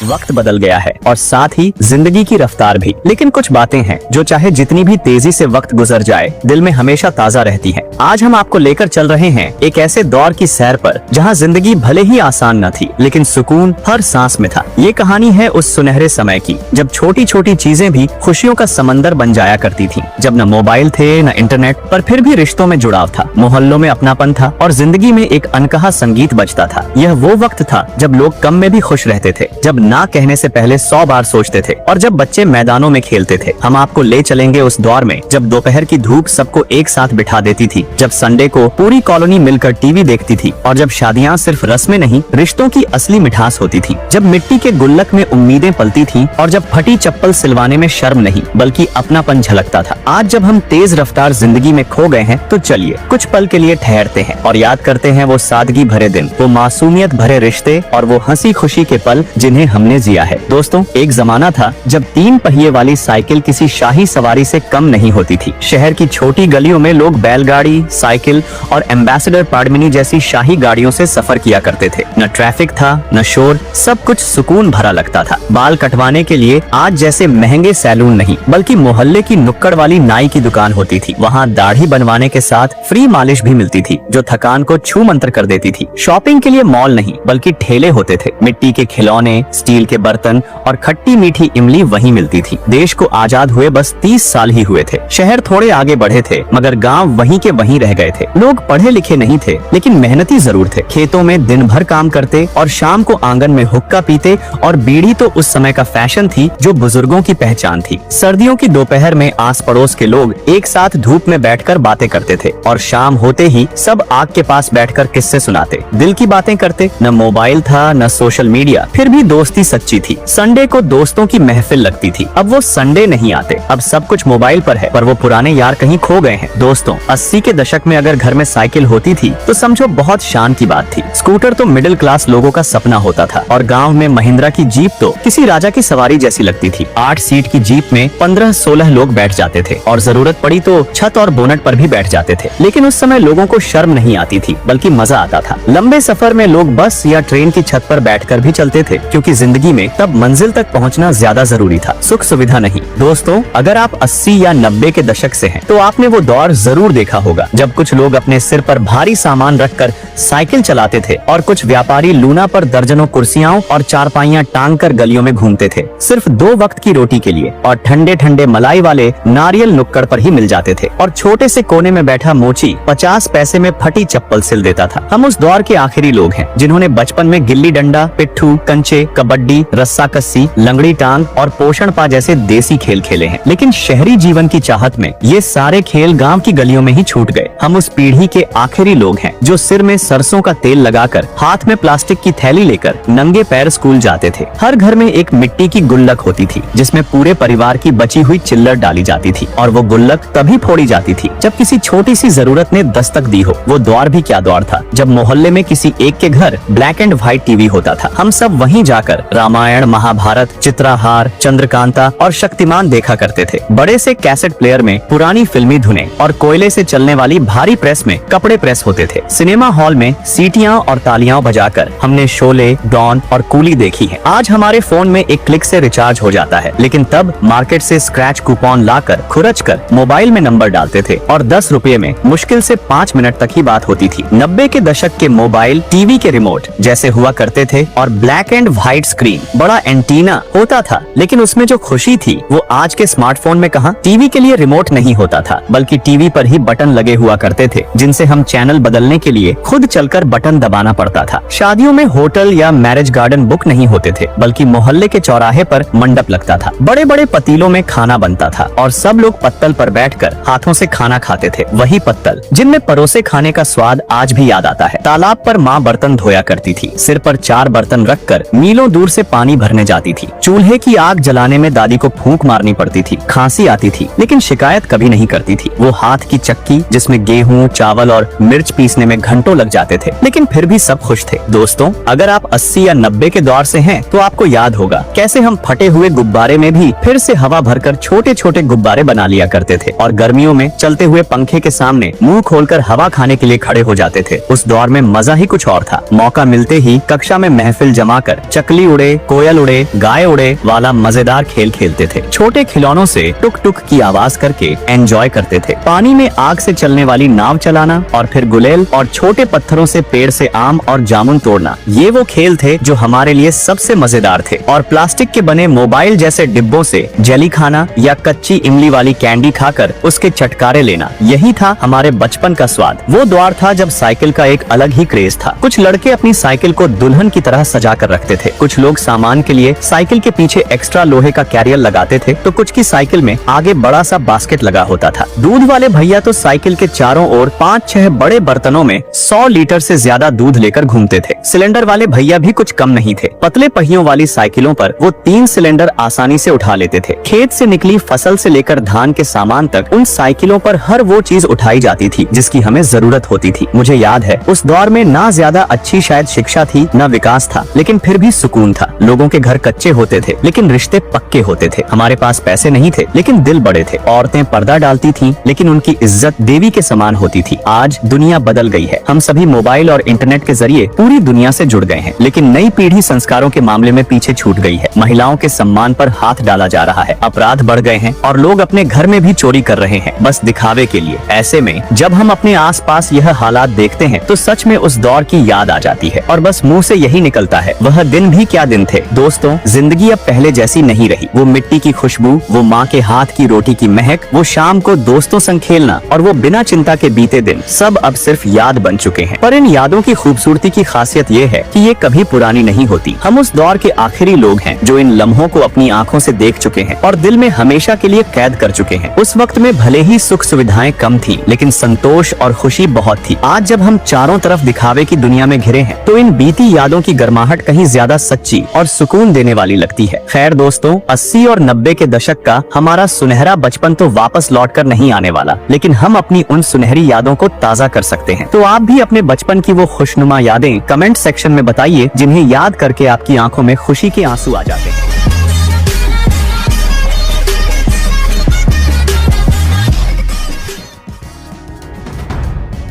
वक्त बदल गया है और साथ ही जिंदगी की रफ्तार भी। लेकिन कुछ बातें हैं जो चाहे जितनी भी तेजी से वक्त गुजर जाए, दिल में हमेशा ताज़ा रहती हैं। आज हम आपको लेकर चल रहे हैं एक ऐसे दौर की सैर पर जहां जिंदगी भले ही आसान न थी, लेकिन सुकून हर सांस में था। ये कहानी है उस सुनहरे समय की जब छोटी छोटी चीजें भी खुशियों का समंदर बन जाया करती थी। जब न मोबाइल थे न इंटरनेट, पर फिर भी रिश्तों में जुड़ाव था, मोहल्लों में अपनापन था और जिंदगी में एक अनकहा संगीत बजता था। यह वो वक्त था जब लोग कम में भी खुश रहते थे, जब ना कहने से पहले 100 बार सोचते थे और जब बच्चे मैदानों में खेलते थे। हम आपको ले चलेंगे उस दौर में जब दोपहर की धूप सबको एक साथ बिठा देती थी, जब संडे को पूरी कॉलोनी मिलकर टीवी देखती थी और जब शादियां सिर्फ रस्में नहीं, रिश्तों की असली मिठास होती थी। जब मिट्टी के गुल्लक में उम्मीदें पलती थी और जब फटी चप्पल सिलवाने में शर्म नहीं बल्कि अपनापन झलकता था। आज जब हम तेज रफ्तार जिंदगी में खो गए हैं, तो चलिए कुछ पल के लिए ठहरते हैं और याद करते हैं वो सादगी भरे दिन, वो मासूमियत भरे रिश्ते और वो हंसी खुशी के पल जिन्हें हमने जिया है। दोस्तों, एक जमाना था जब 3 पहिए वाली साइकिल किसी शाही सवारी से कम नहीं होती थी। शहर की छोटी गलियों में लोग बैलगाड़ी, साइकिल और एम्बेसडर पाडमिनी जैसी शाही गाड़ियों से सफर किया करते थे। न ट्रैफिक था न शोर, सब कुछ सुकून भरा लगता था। बाल कटवाने के लिए आज जैसे महंगे सैलून नहीं, बल्कि मोहल्ले की नुक्कड़ वाली नाई की दुकान होती थी। वहाँ दाढ़ी बनवाने के साथ फ्री मालिश भी मिलती थी, जो थकान को छू मंतर कर देती थी। शॉपिंग के लिए मॉल नहीं बल्कि ठेले होते थे। मिट्टी के खिलौने, स्टील के बर्तन और खट्टी मीठी इमली वहीं मिलती थी। देश को आजाद हुए बस 30 साल ही हुए थे। शहर थोड़े आगे बढ़े थे, मगर गांव वहीं के वहीं रह गए थे। लोग पढ़े लिखे नहीं थे, लेकिन मेहनती जरूर थे। खेतों में दिन भर काम करते और शाम को आंगन में हुक्का पीते, और बीड़ी तो उस समय का फैशन थी जो बुजुर्गों की पहचान थी। सर्दियों की दोपहर में आस पड़ोस के लोग एक साथ धूप में बैठकर बातें करते थे और शाम होते ही सब आग के पास बैठकर किस्से सुनाते, दिल की बातें करते। न मोबाइल था न सोशल मीडिया, फिर भी दोस्ती सच्ची थी। संडे को दोस्तों की महफिल लगती थी। अब वो संडे नहीं आते, अब सब कुछ मोबाइल पर है, पर वो पुराने यार कहीं खो गए हैं। दोस्तों, 80 के दशक में अगर घर में साइकिल होती थी तो समझो बहुत शान की बात थी। स्कूटर तो मिडिल क्लास लोगों का सपना होता था और गाँव में महिंद्रा की जीप तो किसी राजा की सवारी जैसी लगती थी। 8 सीट की जीप में 15-16 लोग बैठ जाते थे और जरूरत पड़ी तो छत और बोनट पर भी बैठ जाते थे। लेकिन उस समय लोगों को शर्म नहीं आती थी, बल्कि मजा आता था। लंबे सफर में लोग बस या ट्रेन की छत पर बैठकर भी चलते थे, क्योंकि जिंदगी में तब मंजिल तक पहुंचना ज्यादा जरूरी था, सुख सुविधा नहीं। दोस्तों, अगर आप 80 या 90 के दशक से हैं, तो आपने वो दौर जरूर देखा होगा जब कुछ लोग अपने सिर पर भारी सामान रखकर साइकिल चलाते थे और कुछ व्यापारी लूना पर दर्जनों कुर्सियां और चारपाइयां टांग कर गलियों में घूमते थे, सिर्फ 2 वक्त की रोटी के लिए। और ठंडे ठंडे मलाई वाले नारियल नुक्कड़ पर ही मिल जाते थे और छोटे से कोने में बैठा मोची 50 पैसे में फटी चप्पल सिल देता था। हम उस दौर के आखिरी लोग हैं जिन्होंने बचपन में गिल्ली डंडा, पिट्ठू, कंचे, कबड्डी, रस्सा कस्सी, लंगड़ी टांग और पोषण पा जैसे देसी खेल खेले हैं। लेकिन शहरी जीवन की चाहत में ये सारे खेल गांव की गलियों में ही छूट गए। हम उस पीढ़ी के आखिरी लोग हैं जो सिर में सरसों का तेल लगाकर, हाथ में प्लास्टिक की थैली लेकर नंगे पैर स्कूल जाते थे। हर घर में एक मिट्टी की गुल्लक होती थी जिसमें पूरे परिवार की बची हुई चिल्लर डाली जाती थी, और वो गुल्लक तभी फोड़ी जाती थी जब किसी छोटी सी जरूरत ने दस्तक दी हो। वो दौर भी क्या दौर था जब मोहल्ले में किसी एक के घर ब्लैक एंड व्हाइट टीवी होता था। हम सब वहीं जाकर रामायण, महाभारत, चित्रहार, चंद्रकांता और शक्तिमान देखा करते थे। बड़े से कैसेट प्लेयर में पुरानी फिल्मी धुनें और कोयले से चलने वाली भारी प्रेस में कपड़े प्रेस होते थे। सिनेमा हॉल में सीटियां और तालियां बजाकर हमने शोले, डॉन और कूली देखी है। आज हमारे फोन में एक क्लिक से रिचार्ज हो जाता है, लेकिन तब मार्केट से स्क्रैच कूपन लाकर खुरच कर मोबाइल में नंबर डालते थे और 10 रुपए में मुश्किल से 5 मिनट तक ही बात होती थी। 90 के दशक के मोबाइल टीवी के रिमोट जैसे हुआ करते थे और ब्लैक एंड व्हाइट स्क्रीन, बड़ा एंटीना होता था, लेकिन उसमें जो खुशी थी वो आज के स्मार्टफोन में कहां। टीवी के लिए रिमोट नहीं होता था, बल्कि टीवी पर ही बटन लगे हुआ करते थे जिनसे हम चैनल बदलने के लिए खुद चलकर बटन दबाना पड़ता था। शादियों में होटल या मैरिज गार्डन बुक नहीं होते थे, बल्कि मोहल्ले के चौराहे पर मंडप लगता था। बड़े बड़े पतीलों में खाना बनता था और सब लोग पत्तल पर बैठकर हाथों से खाना खाते थे। वही पत्तल जिनमें परोसे खाने का स्वाद आज भी याद आता है। तालाब पर माँ बर्तन धोया करती थी, सिर पर 4 बर्तन रखकर मीलों दूर से पानी भरने जाती थी। चूल्हे की आग जलाने में दादी को फूंक मारनी पड़ती थी। खांसी आती थी, लेकिन शिकायत कभी नहीं करती थी। वो हाथ की चक्की जिसमें गेहूं, चावल और मिर्च पीसने में घंटों लग जाते थे, लेकिन फिर भी सब खुश थे। दोस्तों, अगर आप 80 या 90 के दौर से हैं, तो आपको याद होगा कैसे हम फटे हुए गुब्बारे में भी फिर से हवा भरकर छोटे छोटे गुब्बारे बना लिया करते थे और गर्मियों में चलते हुए पंखे के सामने मुंह खोलकर हवा खाने के लिए खड़े हो जाते थे। उस दौर में मजा ही कुछ और था। मौका मिलते ही कक्षा में महफिल जमाकर चकली उड़े, कोयल उड़े, गाय उड़े वाला मजेदार खेल खेलते थे। छोटे खिलौनों से टुक टुक की आवाज करके एंजॉय करते थे। पानी में आग से चलने वाली नाव चलाना और फिर गुलेल और छोटे पत्थरों से पेड़ से आम और जामुन तोड़ना, ये वो खेल थे जो हमारे लिए सबसे मजेदार थे। और प्लास्टिक के बने मोबाइल जैसे डिब्बों से जेली खाना या कच्ची इमली वाली कैंडी खाकर उसके चटकारे लेना, यही था हमारे बचपन का स्वाद। वो दौर था जब साइकिल का एक अलग ही क्रेज था। कुछ लड़के अपनी साइकिल को दुल्हन की तरह सजा कर रखते थे। कुछ लोग सामान के लिए साइकिल के पीछे एक्स्ट्रा लोहे का कैरियर लगाते थे, तो कुछ की साइकिल में आगे बड़ा सा बास्केट लगा होता था। दूध वाले भैया तो साइकिल के चारों ओर 5-6 बड़े बर्तनों में 100 लीटर से ज्यादा दूध लेकर घूमते थे। सिलेंडर वाले भैया भी कुछ कम नहीं थे। पतले पहियों वाली साइकिलों पर वो 3 सिलेंडर आसानी से उठा लेते थे। खेत से निकली फसल से लेकर धान के सामान तक उन साइकिलों पर हर वो चीज उठाई जाती थी जिसकी हमें जरूरत होती थी। मुझे याद है उस दौर में ना ज्यादा अच्छी शायद शिक्षा थी, न विकास था, लेकिन फिर भी सुकून था। लोगों के घर कच्चे होते थे लेकिन रिश्ते पक्के होते थे। हमारे पास पैसे नहीं थे लेकिन दिल बड़े थे। औरतें पर्दा डालती थीं लेकिन उनकी इज्जत देवी के समान होती थी। आज दुनिया बदल गई है। हम सभी मोबाइल और इंटरनेट के जरिए पूरी दुनिया से जुड़ गए हैं, लेकिन नई पीढ़ी संस्कारों के मामले में पीछे छूट गई है। महिलाओं के सम्मान पर हाथ डाला जा रहा है, अपराध बढ़ गए हैं और लोग अपने घर में भी चोरी कर रहे हैं बस दिखावे के लिए। ऐसे में जब हम अपने आसपास यह हालात देखते हैं तो सच में उस दौर की याद आ जाती है और बस मुंह से यही निकलता है, वह दिन भी क्या दिन थे। दोस्तों, जिंदगी अब पहले जैसी नहीं रही। वो मिट्टी की खुशबू, वो माँ के हाथ की रोटी की महक, वो शाम को दोस्तों संग खेलना और वो बिना चिंता के बीते दिन, सब अब सिर्फ याद बन चुके हैं। पर इन यादों की खूबसूरती की खासियत ये है कि ये कभी पुरानी नहीं होती। हम उस दौर के आखिरी लोग हैं जो इन लम्हों को अपनी आंखों से देख चुके हैं और दिल में हमेशा के लिए कैद कर चुके हैं। उस वक्त में भले ही सुख सुविधाएं कम थी, लेकिन संतोष और खुशी बहुत थी। आज जब हम चारों तरफ दिखावे की दुनिया में घिरे हैं तो इन बीती यादों की गर्माहट कहीं ज्यादा सच्ची और सुकून देने वाली लगती है। खैर दोस्तों, 80 और 90 के दशक का हमारा सुनहरा बचपन तो वापस लौट कर नहीं आने वाला, लेकिन हम अपनी उन सुनहरी यादों को ताजा कर सकते हैं। तो आप भी अपने बचपन की वो खुशनुमा यादें कमेंट सेक्शन में बताइए, जिन्हें याद करके आपकी आंखों में खुशी के आंसू आ जाते हैं।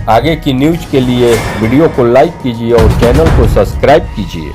आगे की न्यूज के लिए वीडियो को लाइक कीजिए और चैनल को सब्सक्राइब कीजिए।